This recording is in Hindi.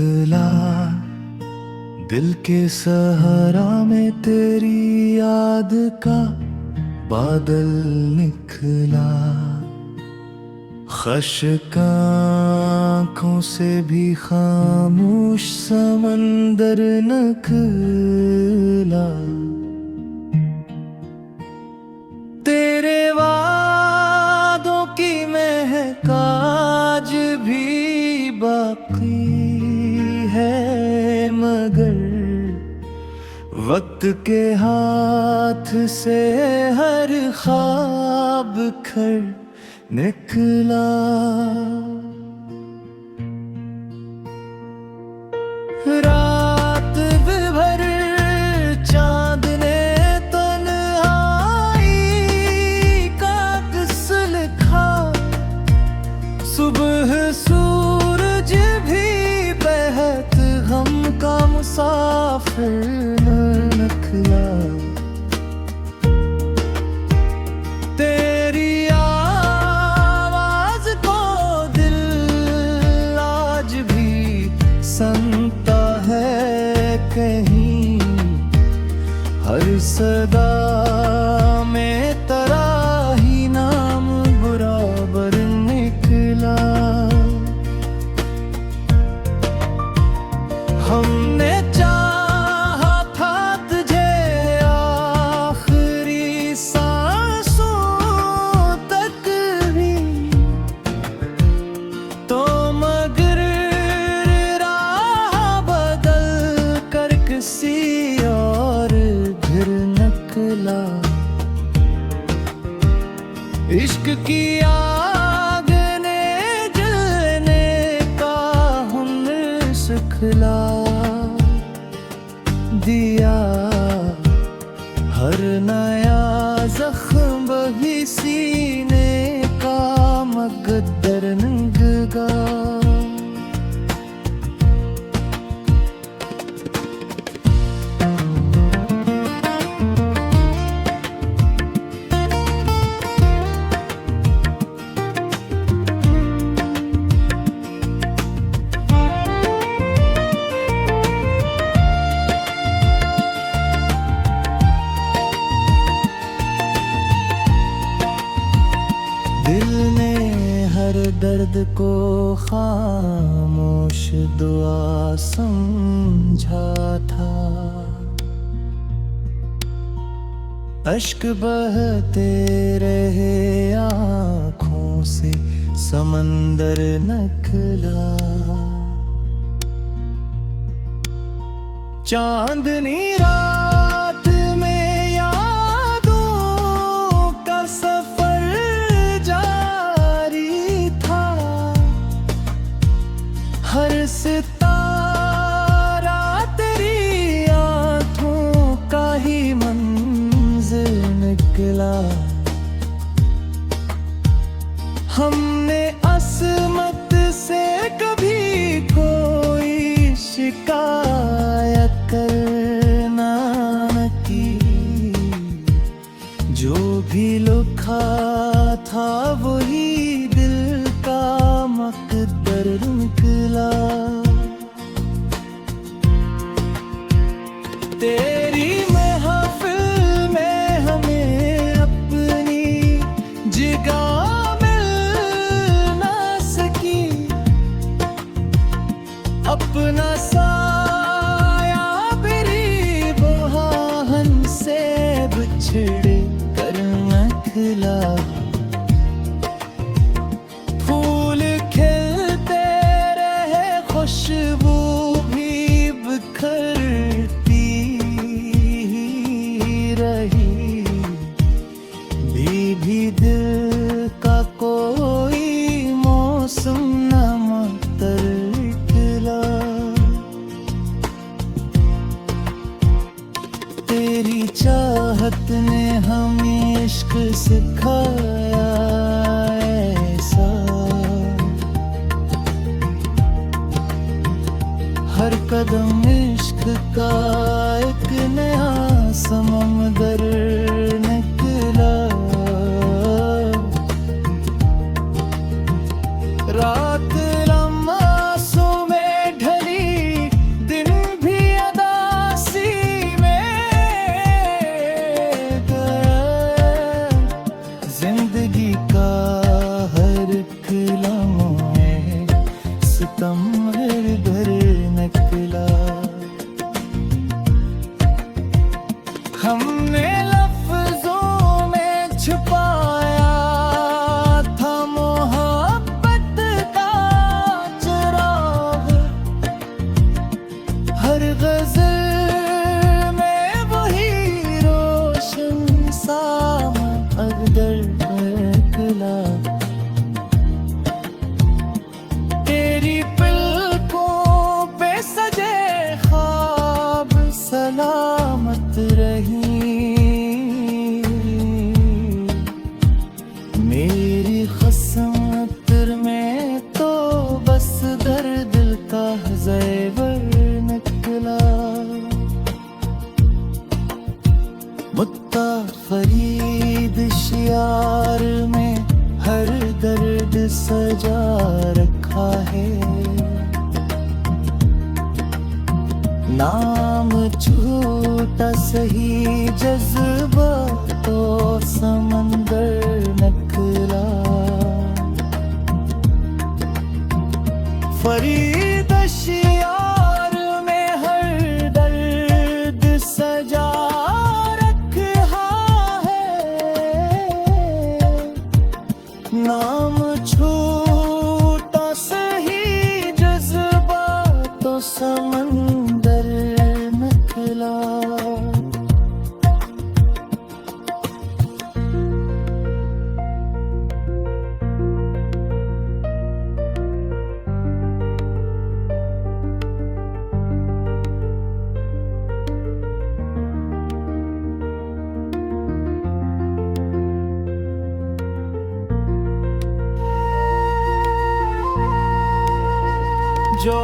निकला, दिल के सहारा में तेरी याद का बादल निकला। खश्क आँखों से भी खामोश समंदर निकला। तेरे वादों की महक आज भी बाकी है, मगर वक्त के हाथ से हर ख्वाब बिखर निकला। रात भर चांद ने तन्हाई का किस्सा लिखा, सुबह सूरज भी बहत गम का मुसाफिर निकला। तेरी आवाज को दिल आज भी सुनता है कहीं, हर सदा में तेरा ही नाम बराबर निकला। हमने चाहा था तुझे आखिरी सांसों तक भी, तो मगर राह बदल कर किसी और घर निकला। इश्क की आग ने जलने का हुनर सिखला दिया। हर नया जख्म बही सीने का मकद्दर नंगा। दिल ने हर दर्द को खामोश दुआ समझा था, अश्क बहते रहे आँखों से समंदर निकला। चांदनी रात में यादों का सफर जारी था, हर सितारा तेरी आँखों का ही मंजिल निकला। हमने असमत से कभी कोई शिकायत करना न की, जो भी लिखा था वही दिल का मकद्दर निकला। तेरी महफिल में हमें अपनी जगह मिल ना सकी, अपना साया मेरी बहान से बिछड़ कर निकला। फूल खिलते रहे, खुशबू भी बिखरती रही, भी दिल का कोई मौसम न मतर निकला। तेरी चाहत ने हमें इश्क सिखाया ऐसा, हर कदम इश्क का एक नया समंदर निकला। रात लम्हासों में ढली छुपाया था मोहब्बत का चिराग। हर गज़ल में वही रोशन सा अगर निकला। तेरी पलकों पे सजे ख्वाब सलामत रही। मेरी क़स्मत में तो बस दर्द का ज़ेवर निकला। मुत्ता फरीद शियार में हर दर्द सजा रखा है। नाम छूटा सही जज्बा तो समंदर निकला। फरीद शियार में हर दर्द सजा रखा है। नाम छूटा सही जज्बा तो समंदर निकला। जो